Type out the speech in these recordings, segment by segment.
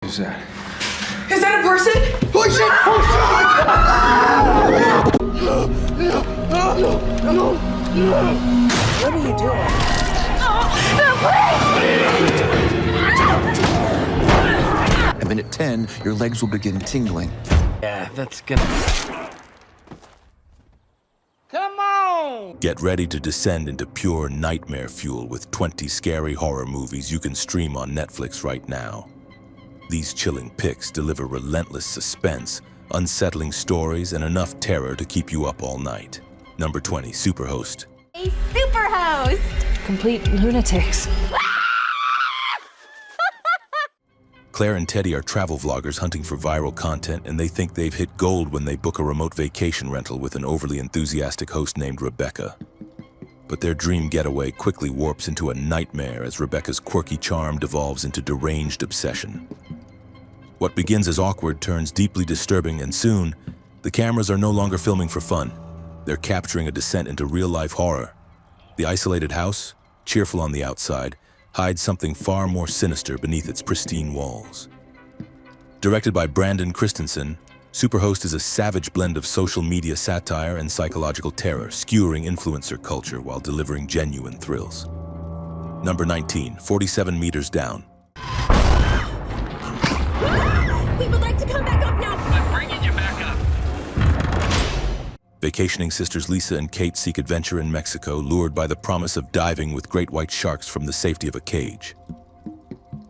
Who's that? Is that a person? Holy shit! What are you doing? At minute 10, your legs will begin tingling. Yeah, that's gonna... Come on! Get ready to descend into pure nightmare fuel with 20 scary horror movies you can stream on Netflix right now. These chilling pics deliver relentless suspense, unsettling stories, and enough terror to keep you up all night. Number 20, Superhost. A Superhost! Complete lunatics. Claire and Teddy are travel vloggers hunting for viral content, and they think they've hit gold when they book a remote vacation rental with an overly enthusiastic host named Rebecca. But their dream getaway quickly warps into a nightmare as Rebecca's quirky charm devolves into deranged obsession. What begins as awkward turns deeply disturbing, and soon, the cameras are no longer filming for fun. They're capturing a descent into real-life horror. The isolated house, cheerful on the outside, hides something far more sinister beneath its pristine walls. Directed by Brandon Christensen, Superhost is a savage blend of social media satire and psychological terror, skewering influencer culture while delivering genuine thrills. Number 19, 47 Meters Down. We would like to come back up now! I'm bringing you back up. Vacationing sisters Lisa and Kate seek adventure in Mexico, lured by the promise of diving with great white sharks from the safety of a cage.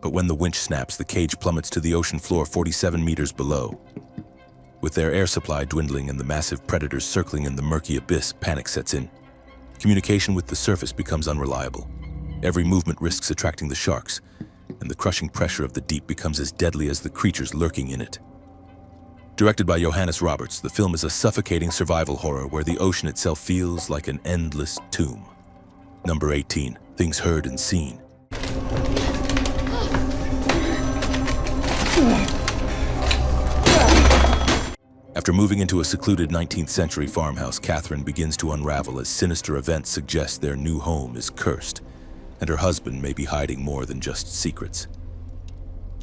But when the winch snaps, the cage plummets to the ocean floor 47 meters below. With their air supply dwindling and the massive predators circling in the murky abyss, panic sets in. Communication with the surface becomes unreliable. Every movement risks attracting the sharks, and the crushing pressure of the deep becomes as deadly as the creatures lurking in it. Directed by Johannes Roberts, the film is a suffocating survival horror where the ocean itself feels like an endless tomb. Number 18, Things Heard and Seen. After moving into a secluded 19th century farmhouse, Catherine begins to unravel as sinister events suggest their new home is cursed, and her husband may be hiding more than just secrets.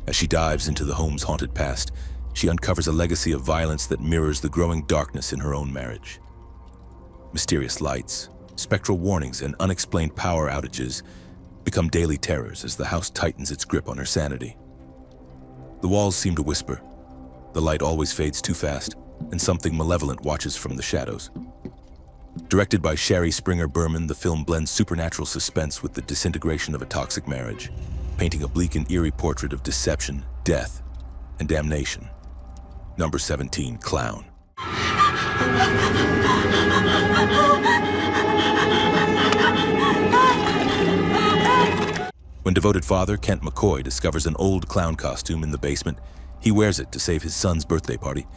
As she dives into the home's haunted past, she uncovers a legacy of violence that mirrors the growing darkness in her own marriage. Mysterious lights, spectral warnings, and unexplained power outages become daily terrors as the house tightens its grip on her sanity. The walls seem to whisper. The light always fades too fast, and something malevolent watches from the shadows. Directed by Sherry Springer Berman, the film blends supernatural suspense with the disintegration of a toxic marriage, painting a bleak and eerie portrait of deception, death, and damnation. Number 17, Clown. When devoted father Kent McCoy discovers an old clown costume in the basement, he wears it to save his son's birthday party.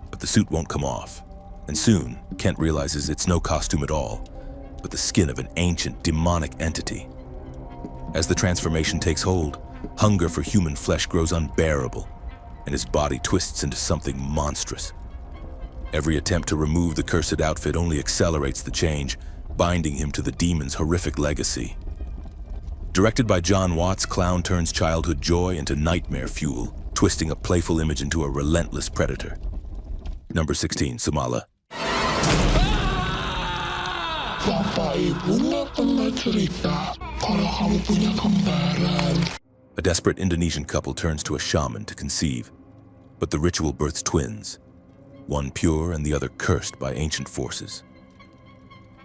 But the suit won't come off, and soon Kent realizes it's no costume at all, but the skin of an ancient, demonic entity. As the transformation takes hold, hunger for human flesh grows unbearable, and his body twists into something monstrous. Every attempt to remove the cursed outfit only accelerates the change, binding him to the demon's horrific legacy. Directed by John Watts, Clown turns childhood joy into nightmare fuel, twisting a playful image into a relentless predator. Number 16, Sumala. A desperate Indonesian couple turns to a shaman to conceive, but the ritual births twins, one pure and the other cursed by ancient forces.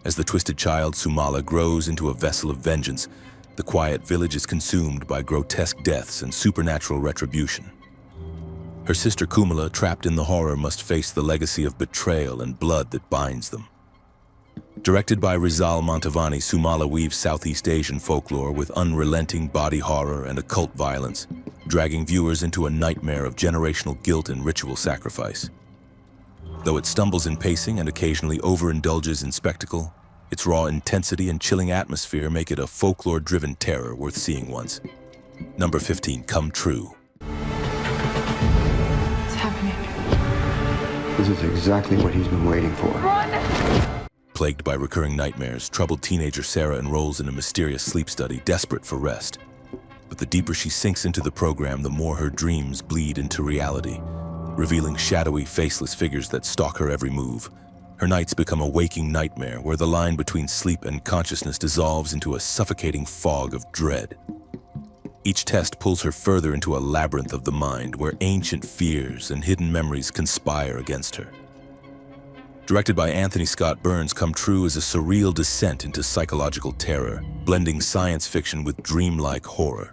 As the twisted child Sumala grows into a vessel of vengeance, the quiet village is consumed by grotesque deaths and supernatural retribution. Her sister Kumala, trapped in the horror, must face the legacy of betrayal and blood that binds them. Directed by Rizal Montavani, Sumala weaves Southeast Asian folklore with unrelenting body horror and occult violence, dragging viewers into a nightmare of generational guilt and ritual sacrifice. Though it stumbles in pacing and occasionally overindulges in spectacle, its raw intensity and chilling atmosphere make it a folklore-driven terror worth seeing once. Number 15, Come True. What's happening? This is exactly what he's been waiting for. Plagued by recurring nightmares, troubled teenager Sarah enrolls in a mysterious sleep study, desperate for rest. But the deeper she sinks into the program, the more her dreams bleed into reality, revealing shadowy, faceless figures that stalk her every move. Her nights become a waking nightmare where the line between sleep and consciousness dissolves into a suffocating fog of dread. Each test pulls her further into a labyrinth of the mind where ancient fears and hidden memories conspire against her. Directed by Anthony Scott Burns, Come True is a surreal descent into psychological terror, blending science fiction with dreamlike horror.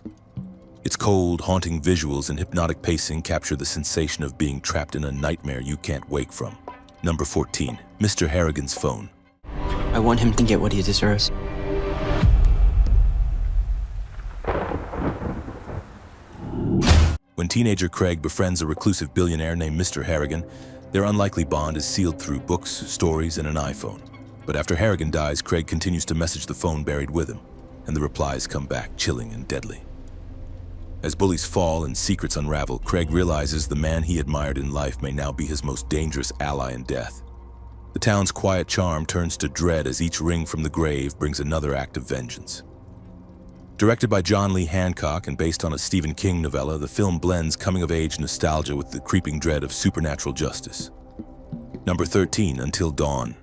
Its cold, haunting visuals and hypnotic pacing capture the sensation of being trapped in a nightmare you can't wake from. Number 14, Mr. Harrigan's Phone. I want him to get what he deserves. When teenager Craig befriends a reclusive billionaire named Mr. Harrigan, their unlikely bond is sealed through books, stories, and an iPhone. But after Harrigan dies, Craig continues to message the phone buried with him, and the replies come back chilling and deadly. As bullies fall and secrets unravel, Craig realizes the man he admired in life may now be his most dangerous ally in death. The town's quiet charm turns to dread as each ring from the grave brings another act of vengeance. Directed by John Lee Hancock and based on a Stephen King novella, the film blends coming-of-age nostalgia with the creeping dread of supernatural justice. Number 13, Until Dawn.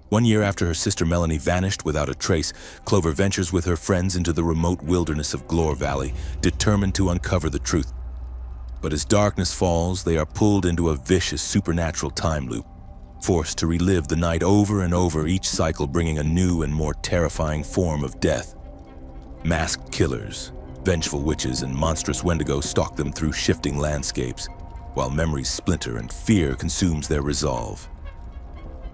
One year after her sister Melanie vanished without a trace, Clover ventures with her friends into the remote wilderness of Glore Valley, determined to uncover the truth. But as darkness falls, they are pulled into a vicious supernatural time loop, forced to relive the night over and over, each cycle bringing a new and more terrifying form of death. Masked killers, vengeful witches, and monstrous wendigo stalk them through shifting landscapes, while memories splinter and fear consumes their resolve.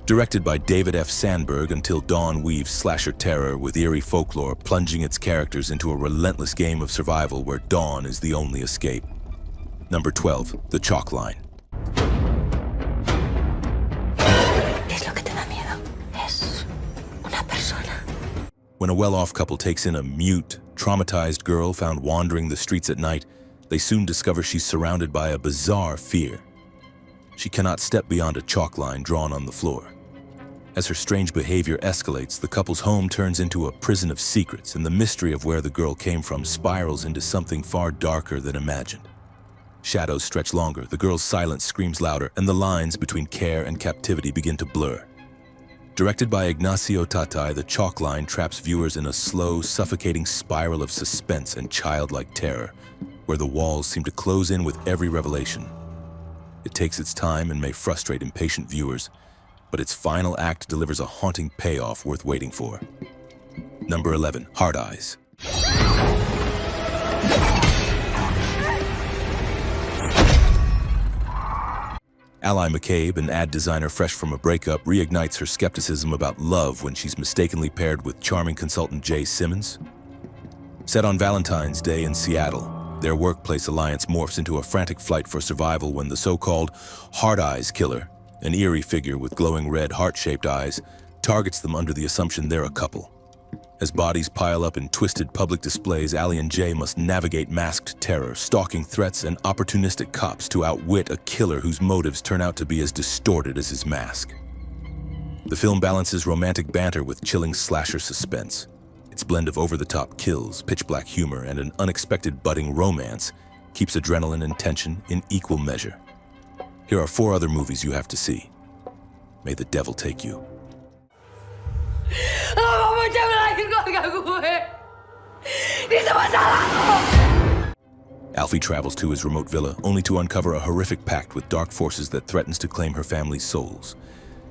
Directed by David F. Sandberg, Until Dawn weaves slasher terror with eerie folklore, plunging its characters into a relentless game of survival where dawn is the only escape. Number 12, The Chalk Line. When a well-off couple takes in a mute, traumatized girl found wandering the streets at night, they soon discover she's surrounded by a bizarre fear. She cannot step beyond a chalk line drawn on the floor. As her strange behavior escalates, the couple's home turns into a prison of secrets, and the mystery of where the girl came from spirals into something far darker than imagined. Shadows stretch longer, the girl's silence screams louder, and the lines between care and captivity begin to blur. Directed by Ignacio Tatai, The Chalk Line traps viewers in a slow, suffocating spiral of suspense and childlike terror, where the walls seem to close in with every revelation. It takes its time and may frustrate impatient viewers, but its final act delivers a haunting payoff worth waiting for. Number 11, Hard Eyes. Ally McCabe, an ad designer fresh from a breakup, reignites her skepticism about love when she's mistakenly paired with charming consultant Jay Simmons. Set on Valentine's Day in Seattle, their workplace alliance morphs into a frantic flight for survival when the so-called Hard Eyes killer, an eerie figure with glowing red heart-shaped eyes, targets them under the assumption they're a couple. As bodies pile up in twisted public displays, Allie and Jay must navigate masked terror, stalking threats, and opportunistic cops to outwit a killer whose motives turn out to be as distorted as his mask. The film balances romantic banter with chilling slasher suspense. Its blend of over-the-top kills, pitch-black humor, and an unexpected budding romance keeps adrenaline and tension in equal measure. Here are 4 other movies you have to see. May the devil take you. Alfie travels to his remote villa, only to uncover a horrific pact with dark forces that threatens to claim her family's souls.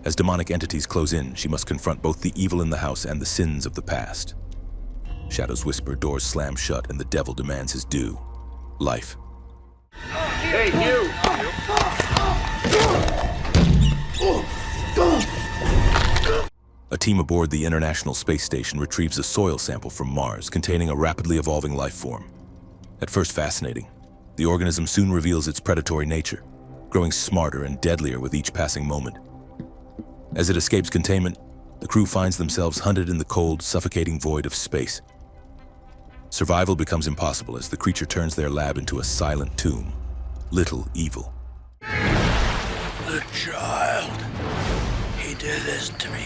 As demonic entities close in, she must confront both the evil in the house and the sins of the past. Shadows whisper, doors slam shut, and the devil demands his due. Life. Hey, you! A team aboard the International Space Station retrieves a soil sample from Mars containing a rapidly evolving life form. At first fascinating, the organism soon reveals its predatory nature, growing smarter and deadlier with each passing moment. As it escapes containment, the crew finds themselves hunted in the cold, suffocating void of space. Survival becomes impossible as the creature turns their lab into a silent tomb. Little evil. The child. He do this to me?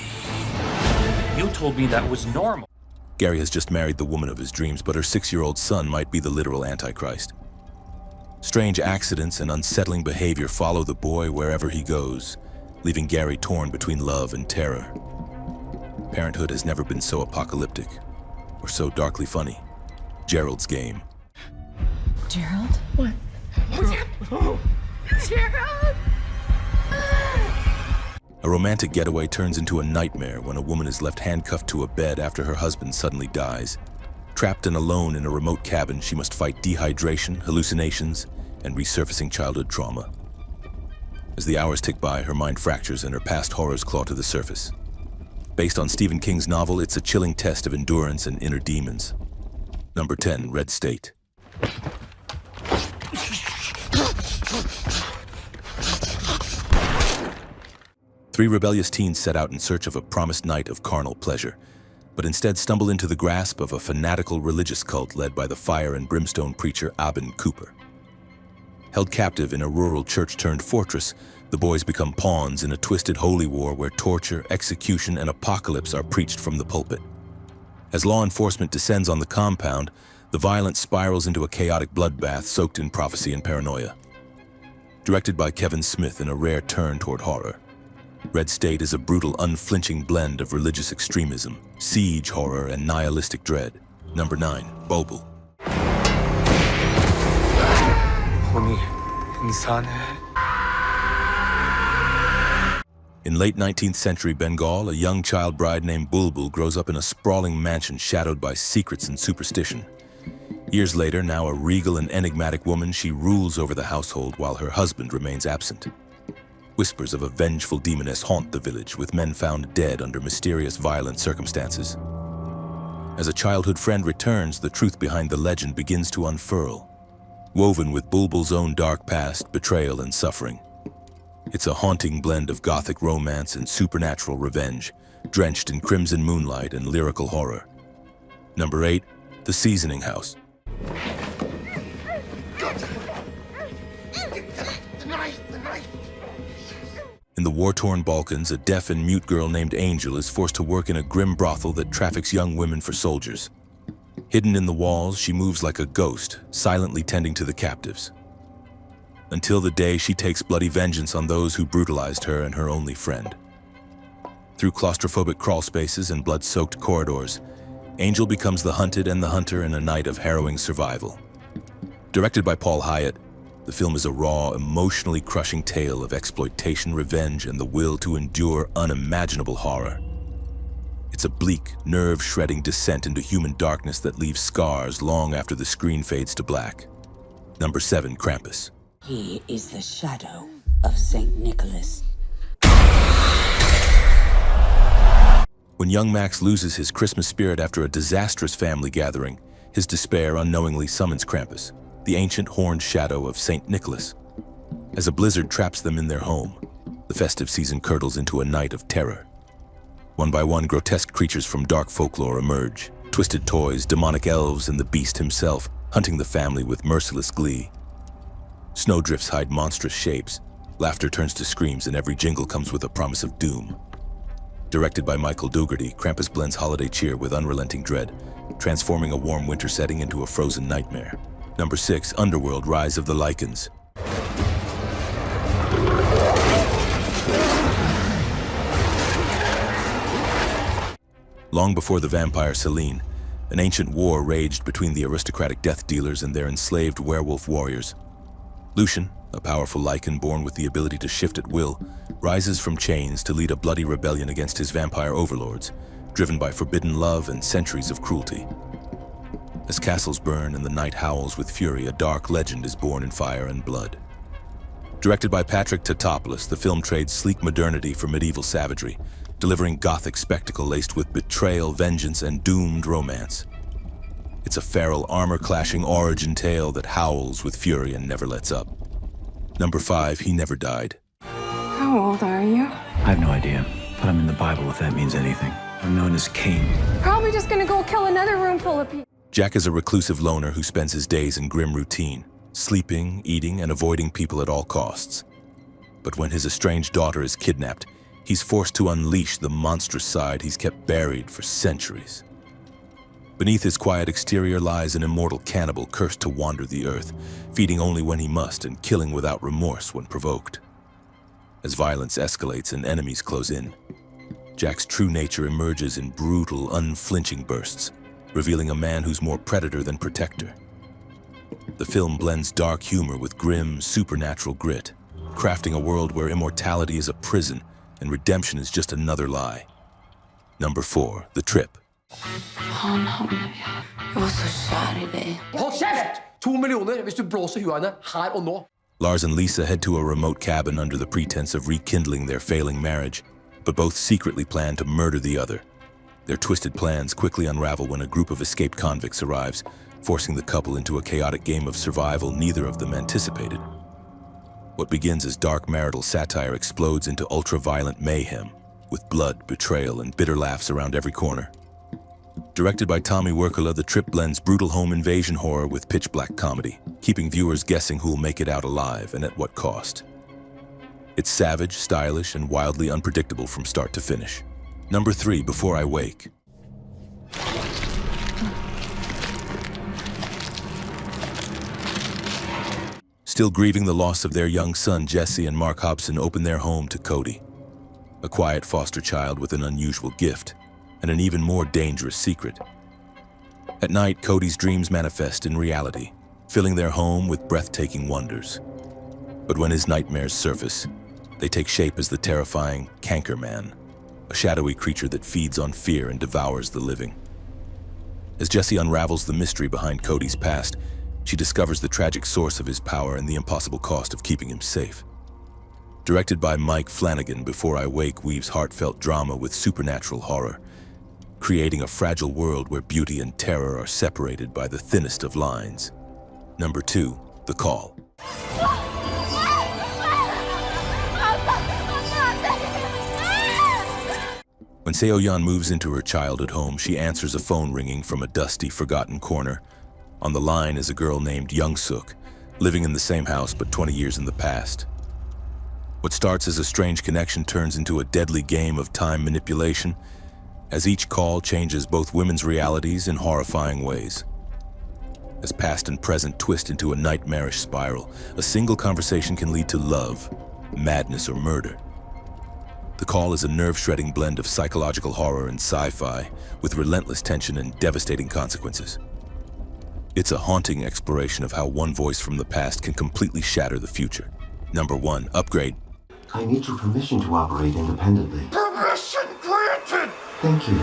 You told me that was normal. Gary has just married the woman of his dreams, but her 6-year-old son might be the literal Antichrist. Strange accidents and unsettling behavior follow the boy wherever he goes, leaving Gary torn between love and terror. Parenthood has never been so apocalyptic or so darkly funny. Gerald's Game. Gerald? What's happening? Gerald! A romantic getaway turns into a nightmare when a woman is left handcuffed to a bed after her husband suddenly dies. Trapped and alone in a remote cabin, she must fight dehydration, hallucinations, and resurfacing childhood trauma. As the hours tick by, her mind fractures and her past horrors claw to the surface. Based on Stephen King's novel, it's a chilling test of endurance and inner demons. Number 10, Red State. Three rebellious teens set out in search of a promised night of carnal pleasure, but instead stumble into the grasp of a fanatical religious cult led by the fire and brimstone preacher Abin Cooper. Held captive in a rural church-turned-fortress, the boys become pawns in a twisted holy war where torture, execution, and apocalypse are preached from the pulpit. As law enforcement descends on the compound, the violence spirals into a chaotic bloodbath soaked in prophecy and paranoia. Directed by Kevin Smith in a rare turn toward horror, Red State is a brutal, unflinching blend of religious extremism, siege horror, and nihilistic dread. Number 9, Bulbull. In late 19th century Bengal, a young child bride named Bulbull grows up in a sprawling mansion shadowed by secrets and superstition. Years later, now a regal and enigmatic woman, she rules over the household while her husband remains absent. Whispers of a vengeful demoness haunt the village, with men found dead under mysterious, violent circumstances. As a childhood friend returns, the truth behind the legend begins to unfurl, woven with Bulbull's own dark past, betrayal, and suffering. It's a haunting blend of gothic romance and supernatural revenge, drenched in crimson moonlight and lyrical horror. Number 8, The Seasoning House. In the war-torn Balkans, a deaf and mute girl named Angel is forced to work in a grim brothel that traffics young women for soldiers. Hidden in the walls, she moves like a ghost, silently tending to the captives. Until the day she takes bloody vengeance on those who brutalized her and her only friend. Through claustrophobic crawl spaces and blood-soaked corridors, Angel becomes the hunted and the hunter in a night of harrowing survival. Directed by Paul Hyatt, the film is a raw, emotionally crushing tale of exploitation, revenge, and the will to endure unimaginable horror. It's a bleak, nerve-shredding descent into human darkness that leaves scars long after the screen fades to black. Number 7, Krampus. He is the shadow of St. Nicholas. When young Max loses his Christmas spirit after a disastrous family gathering, his despair unknowingly summons Krampus, the ancient horned shadow of St. Nicholas. As a blizzard traps them in their home, the festive season curdles into a night of terror. One by one, grotesque creatures from dark folklore emerge, twisted toys, demonic elves, and the beast himself, hunting the family with merciless glee. Snowdrifts hide monstrous shapes, laughter turns to screams, and every jingle comes with a promise of doom. Directed by Michael Dougherty, Krampus blends holiday cheer with unrelenting dread, transforming a warm winter setting into a frozen nightmare. Number 6, Underworld: Rise of the Lycans. Long before the vampire Selene, an ancient war raged between the aristocratic death dealers and their enslaved werewolf warriors. Lucian, a powerful Lycan born with the ability to shift at will, rises from chains to lead a bloody rebellion against his vampire overlords, driven by forbidden love and centuries of cruelty. As castles burn and the night howls with fury, a dark legend is born in fire and blood. Directed by Patrick Tatopoulos, the film trades sleek modernity for medieval savagery, delivering gothic spectacle laced with betrayal, vengeance, and doomed romance. It's a feral, armor-clashing origin tale that howls with fury and never lets up. Number 5, He Never Died. How old are you? I have no idea, but I'm in the Bible if that means anything. I'm known as Cain. Probably just gonna go kill another room full of people. Jack is a reclusive loner who spends his days in grim routine, sleeping, eating, and avoiding people at all costs. But when his estranged daughter is kidnapped, He's forced to unleash the monstrous side he's kept buried for centuries. Beneath his quiet exterior lies an immortal cannibal cursed to wander the earth, feeding only when he must and killing without remorse when provoked. As violence escalates and enemies close in, Jack's true nature emerges in brutal, unflinching bursts, revealing a man who's more predator than protector. The film blends dark humor with grim, supernatural grit, crafting a world where immortality is a prison and redemption is just another lie. Number 4, The Trip. It was a Saturday. Hold kjeft! 2 millioner hvis du blåser huet henne her og nå. Lars and Lisa head to a remote cabin under the pretense of rekindling their failing marriage, but both secretly plan to murder the other. Their twisted plans quickly unravel when a group of escaped convicts arrives, forcing the couple into a chaotic game of survival neither of them anticipated. What begins as dark marital satire explodes into ultra-violent mayhem, with blood, betrayal, and bitter laughs around every corner. Directed by Tommy Wirkola, The Trip blends brutal home invasion horror with pitch-black comedy, keeping viewers guessing who'll make it out alive and at what cost. It's savage, stylish, and wildly unpredictable from start to finish. Number 3, Before I Wake. Still grieving the loss of their young son, Jesse and Mark Hobson open their home to Cody, a quiet foster child with an unusual gift and an even more dangerous secret. At night, Cody's dreams manifest in reality, filling their home with breathtaking wonders. But when his nightmares surface, they take shape as the terrifying Canker Man, a shadowy creature that feeds on fear and devours the living. As Jessie unravels the mystery behind Cody's past, she discovers the tragic source of his power and the impossible cost of keeping him safe. Directed by Mike Flanagan, Before I Wake weaves heartfelt drama with supernatural horror, creating a fragile world where beauty and terror are separated by the thinnest of lines. Number 2, The Call. When Seo-yeon moves into her childhood home, she answers a phone ringing from a dusty, forgotten corner. On the line is a girl named Young-suk, living in the same house but 20 years in the past. What starts as a strange connection turns into a deadly game of time manipulation, as each call changes both women's realities in horrifying ways. As past and present twist into a nightmarish spiral, a single conversation can lead to love, madness, or murder. The Call is a nerve-shredding blend of psychological horror and sci-fi, with relentless tension and devastating consequences. It's a haunting exploration of how one voice from the past can completely shatter the future. Number 1, Upgrade. I need your permission to operate independently. Permission granted! Thank you.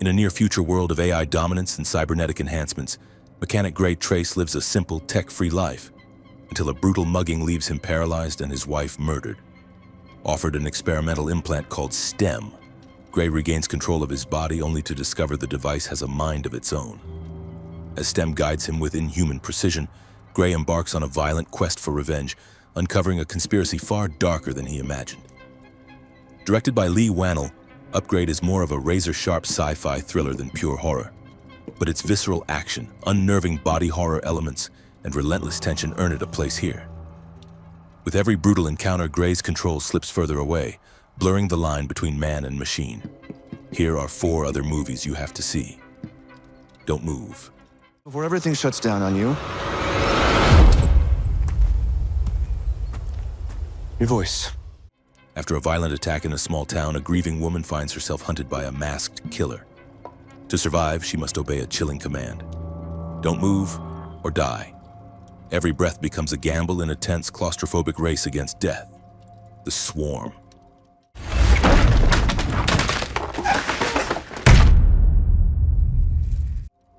In a near-future world of AI dominance and cybernetic enhancements, Mechanic Grey Trace lives a simple, tech-free life, until a brutal mugging leaves him paralyzed and his wife murdered. Offered an experimental implant called STEM, Grey regains control of his body only to discover the device has a mind of its own. As STEM guides him with inhuman precision, Grey embarks on a violent quest for revenge, uncovering a conspiracy far darker than he imagined. Directed by Lee Wannell, Upgrade is more of a razor-sharp sci-fi thriller than pure horror. But its visceral action, unnerving body horror elements, and relentless tension earn it a place here. With every brutal encounter, Grey's control slips further away, blurring the line between man and machine. Here are 4 other movies you have to see. Don't move. Before everything shuts down on you, your voice. After a violent attack in a small town, a grieving woman finds herself hunted by a masked killer. To survive, she must obey a chilling command. Don't move or die. Every breath becomes a gamble in a tense, claustrophobic race against death. The Swarm.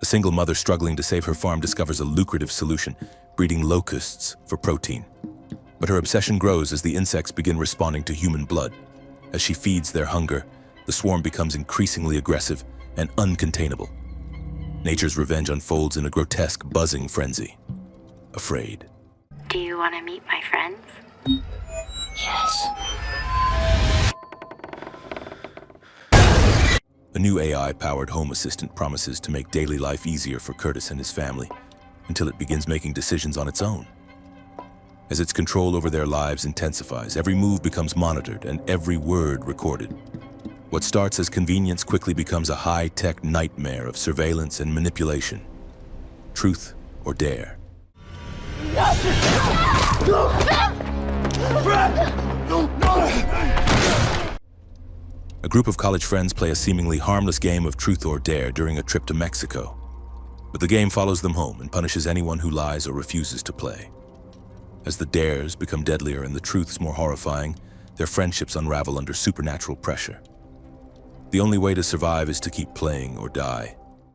A single mother struggling to save her farm discovers a lucrative solution, breeding locusts for protein. But her obsession grows as the insects begin responding to human blood. As she feeds their hunger, the swarm becomes increasingly aggressive and uncontainable. Nature's revenge unfolds in a grotesque, buzzing frenzy. Afraid. Do you want to meet my friends? Yes. A new AI-powered home assistant promises to make daily life easier for Curtis and his family, until it begins making decisions on its own. As its control over their lives intensifies, every move becomes monitored and every word recorded. What starts as convenience quickly becomes a high-tech nightmare of surveillance and manipulation. Truth or dare? A group of college friends play a seemingly harmless game of truth or dare during a trip to Mexico. But the game follows them home and punishes anyone who lies or refuses to play. As the dares become deadlier and the truths more horrifying, their friendships unravel under supernatural pressure. The only way to survive is to keep playing or die.